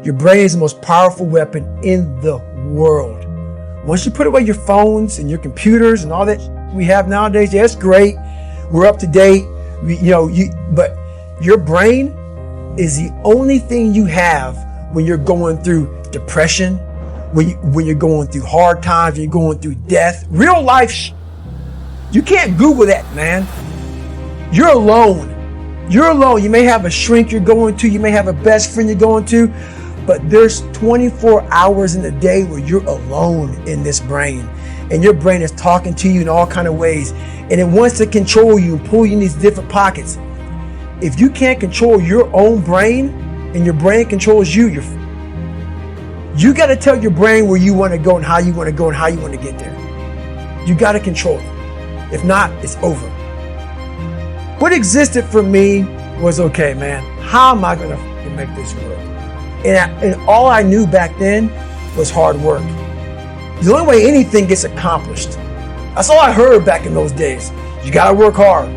Your brain is the most powerful weapon in the world. Once you put away your phones and your computers and all that we have nowadays, yeah, it's great. We're up to date. But your brain is the only thing you have when you're going through depression, when you're going through hard times, when you're going through death, real life. You can't Google that, man. You're alone. You're alone. You may have a shrink you're going to. You may have a best friend you're going to. But there's 24 hours in a day where you're alone in this brain. And your brain is talking to you in all kinds of ways. And it wants to control you and pull you in these different pockets. If you can't control your own brain and your brain controls you, you got to tell your brain where you want to go and how you want to go and how you want to get there. You got to control it. If not, it's over. What existed for me was, okay, man, how am I going to make this work? And all I knew back then was hard work. The only way anything gets accomplished. That's all I heard back in those days. You got to work hard.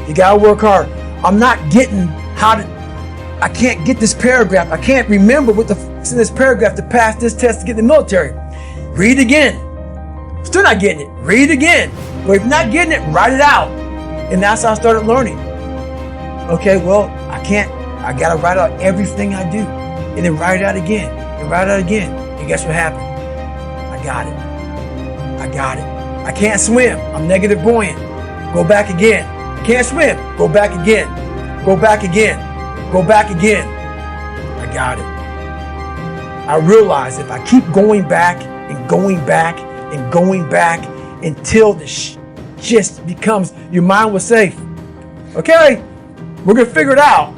You got to work hard. I'm not getting I can't get this paragraph. I can't remember what it's in this paragraph to pass this test to get in the military. Read again. Still not getting it. Read again. But if you're not getting it, write it out. And that's how I started learning. Okay, well, I got to write out everything I do. And then write it out again. And write it out again. And guess what happened? I got it. I can't swim. I'm negative buoyant. Go back again. I can't swim. Go back again. Go back again. Go back again. I got it. I realized if I keep going back and going back and going back until this just becomes, your mind will say, okay, we're going to figure it out,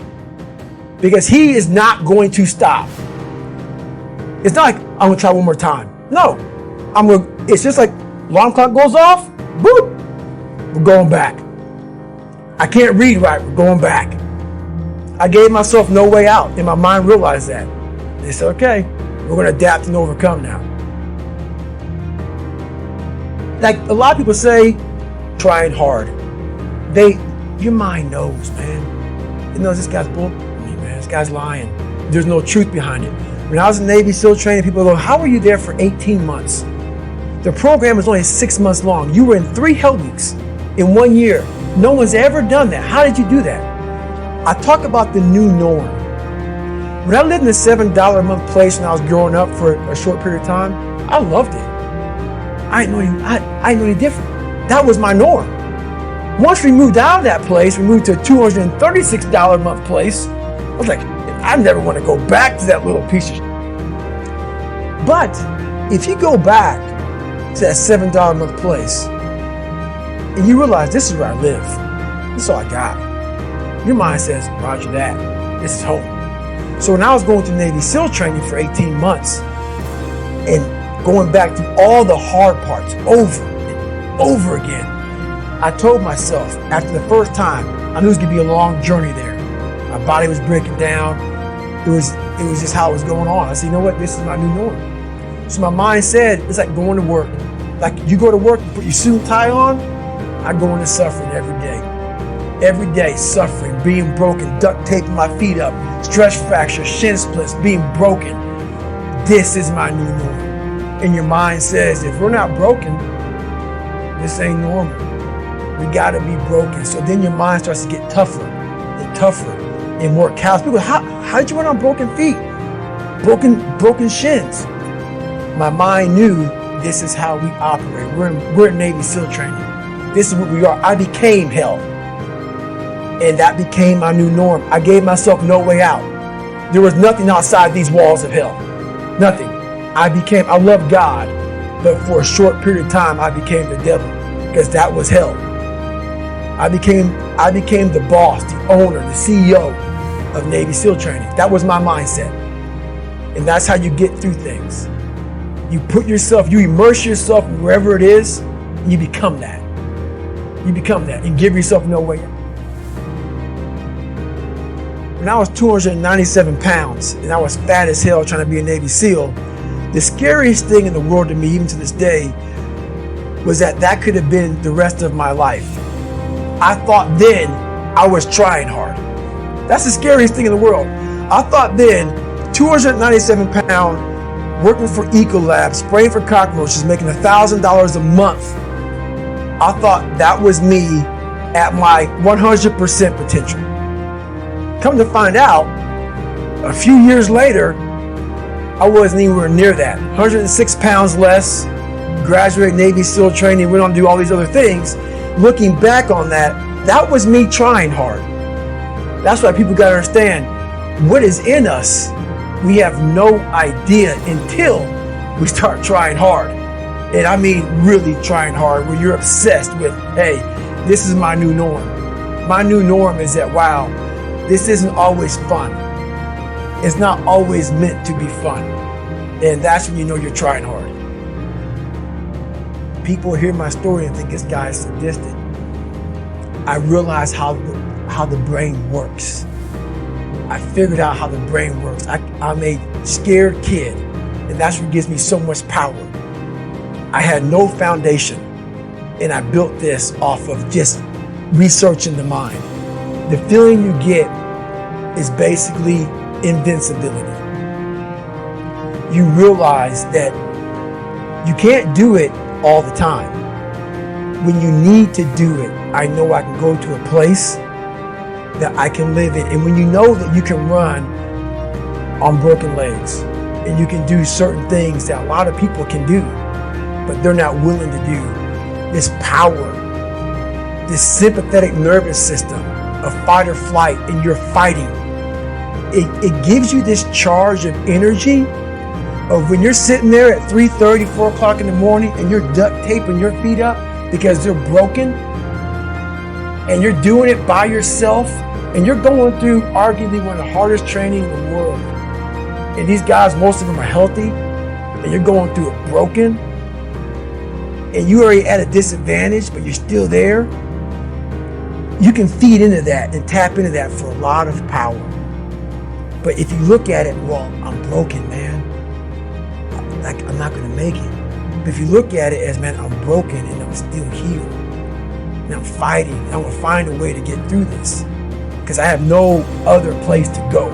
because he is not going to stop. It's not like I'm going to try one more time. No, it's just like alarm clock goes off, boop, we're going back. I can't read right, we're going back. I gave myself no way out, and my mind realized that. They said, okay, we're going to adapt and overcome now. Like a lot of people say, trying hard. Your mind knows, man. It knows this guy's bull. Man, this guy's lying. There's no truth behind it. When I was in Navy SEAL training, people go, how were you there for 18 months? The program was only 6 months long. You were in 3 hell weeks in 1 year. No one's ever done that. How did you do that? I talk about the new norm. When I lived in a $7 a month place when I was growing up for a short period of time, I loved it. I didn't know any different. That was my norm. Once we moved out of that place, we moved to a $236 a month place. I was like, I never want to go back to that little piece of shit. But if you go back to that $7 a month place and you realize this is where I live, this is all I got, your mind says, roger that, this is home. So when I was going through Navy SEAL training for 18 months and going back through all the hard parts over and over again, I told myself after the first time, I knew it was going to be a long journey there. My body was breaking down. It was just how it was going on. I said, you know what? This is my new norm. So my mind said, it's like going to work. Like you go to work, you put your suit and tie on. I go into suffering every day. Every day, suffering, being broken, duct taping my feet up, stress fractures, shin splits, being broken. This is my new norm. And your mind says, if we're not broken, this ain't normal. We gotta be broken. So then your mind starts to get tougher and tougher and more callous. People, how did you run on broken feet? Broken shins. My mind knew this is how we operate. We're in Navy SEAL training. This is what we are. I became hell. And that became my new norm. I gave myself no way out. There was nothing outside these walls of hell. Nothing. I loved God, but for a short period of time, I became the devil, because that was hell. I became the boss, the owner, the CEO of Navy SEAL training. That was my mindset. And that's how you get through things. You immerse yourself wherever it is, and you become that. You become that and give yourself no way out. When I was 297 pounds and I was fat as hell trying to be a Navy SEAL, the scariest thing in the world to me, even to this day, was that could have been the rest of my life. I thought then I was trying hard. That's the scariest thing in the world. I thought then 297 pound, working for Ecolab, spraying for cockroaches, making $1,000 a month. I thought that was me at my 100% potential. Come to find out, a few years later, I wasn't anywhere near that. 106 pounds less, graduated Navy SEAL training, went on to do all these other things. Looking back on that, that was me trying hard. That's why people got to understand what is in us. We have no idea until we start trying hard. And I mean really trying hard, where you're obsessed with, hey, this is my new norm. My new norm is that, wow, this isn't always fun. It's not always meant to be fun. And that's when you know you're trying hard. People hear my story and think this guy is sadistic. I realized how the brain works. I figured out how the brain works. I'm a scared kid, and that's what gives me so much power. I had no foundation, and I built this off of just researching the mind. The feeling you get is basically invincibility. You realize that you can't do it all the time. When you need to do it, I know I can go to a place that I can live in. And when you know that you can run on broken legs, and you can do certain things that a lot of people can do, but they're not willing to do, this power, this sympathetic nervous system of fight or flight, and you're fighting, it gives you this charge of energy of when you're sitting there at 3:30, 4 o'clock in the morning, and you're duct taping your feet up because they're broken, and you're doing it by yourself, and you're going through arguably one of the hardest training in the world. And these guys, most of them are healthy, and you're going through it broken, and you're already at a disadvantage, but you're still there. You can feed into that and tap into that for a lot of power. But if you look at it, well, I'm broken, man. I'm not going to make it. But if you look at it as, man, I'm broken and I'm still here, and I'm fighting, I'm going to find a way to get through this because I have no other place to go.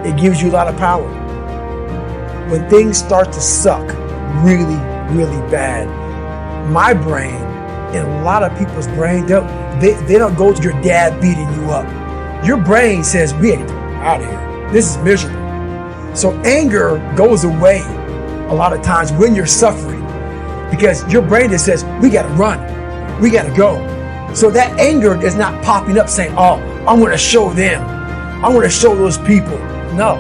It gives you a lot of power. When things start to suck really, really bad, my brain and a lot of people's brain, they don't go to your dad beating you up. Your brain says, we ain't out of here. This is miserable. So anger goes away a lot of times when you're suffering because your brain just says, we got to run. We got to go. So that anger is not popping up saying, oh, I'm going to show them. I'm going to show those people. No,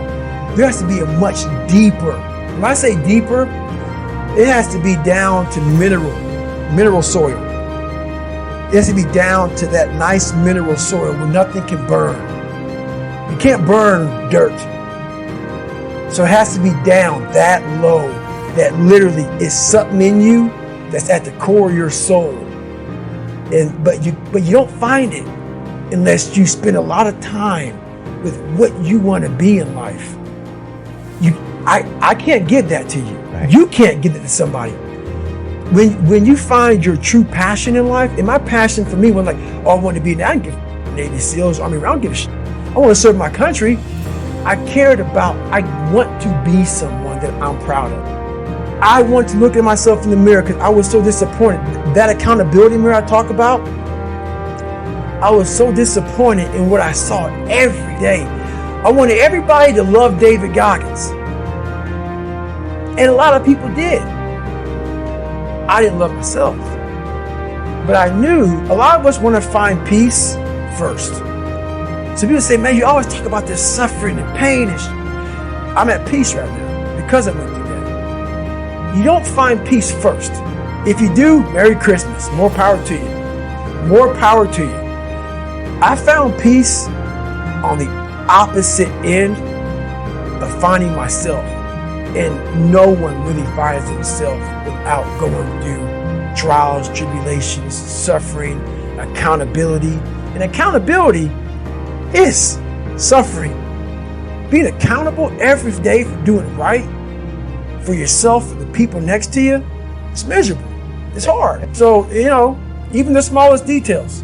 there has to be a much deeper. When I say deeper, it has to be down to mineral soil. It has to be down to that nice mineral soil where nothing can burn. You can't burn dirt. So it has to be down that low, that literally is something in you that's at the core of your soul. But you don't find it unless you spend a lot of time with what you want to be in life. I can't give that to you. Right. You can't give it to somebody. When you find your true passion in life, and my passion for me was like, oh, I want to be, I don't give Navy SEALs, Army, I don't give a shit. I want to serve my country. I want to be someone that I'm proud of. I want to look at myself in the mirror because I was so disappointed. That accountability mirror I talk about, I was so disappointed in what I saw every day. I wanted everybody to love David Goggins. And a lot of people did. I didn't love myself. But I knew a lot of us want to find peace first. So people say, man, you always talk about this suffering and pain. I'm at peace right now because I went through that. You don't find peace first. If you do, Merry Christmas. More power to you. More power to you. I found peace on the opposite end of finding myself. And no one really finds themselves without going through trials, tribulations, suffering, accountability. And accountability is suffering. Being accountable every day for doing right for yourself, for the people next to you, it's miserable. It's hard. So, even the smallest details.